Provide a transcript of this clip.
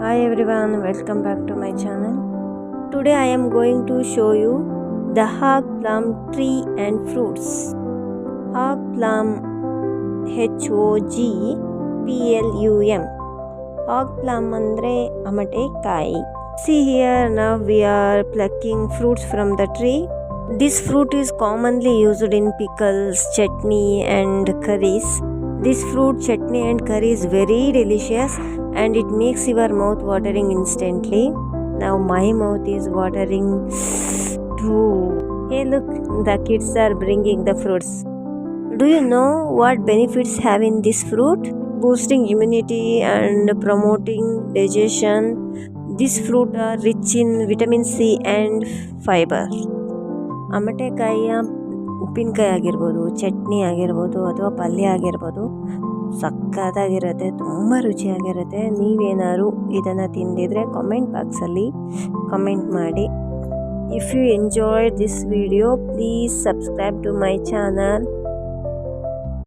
Hi everyone, welcome back to my channel. Today I am going to show you the hog plum tree and fruits. Hog plum, HOGPLUM. Hog plum andre amate kai. See here, now we are plucking fruits from the tree. This fruit is commonly used in pickles, chutney and curries. This fruit chutney and curry is very delicious and it makes your mouth watering instantly. Now my mouth is watering too. Hey look, the kids are bringing the fruits. Do you know what benefits have in this fruit? Boosting immunity and promoting digestion. This fruit are rich in vitamin C and fiber. ಅಮಟೆಕಾಯಿಯ ಉಪ್ಪಿನಕಾಯಿ ಆಗಿರ್ಬೋದು, ಚಟ್ನಿ ಆಗಿರ್ಬೋದು ಅಥವಾ ಪಲ್ಯ ಆಗಿರ್ಬೋದು, ಸಕ್ಕತ್ತಾಗಿರುತ್ತೆ, ತುಂಬ ರುಚಿಯಾಗಿರುತ್ತೆ. ನೀವೇನಾದ್ರು ಇದನ್ನು ತಿಂದಿದ್ರೆ ಕಾಮೆಂಟ್ ಬಾಕ್ಸಲ್ಲಿ ಕಮೆಂಟ್ ಮಾಡಿ. If you enjoy this video please subscribe to my channel.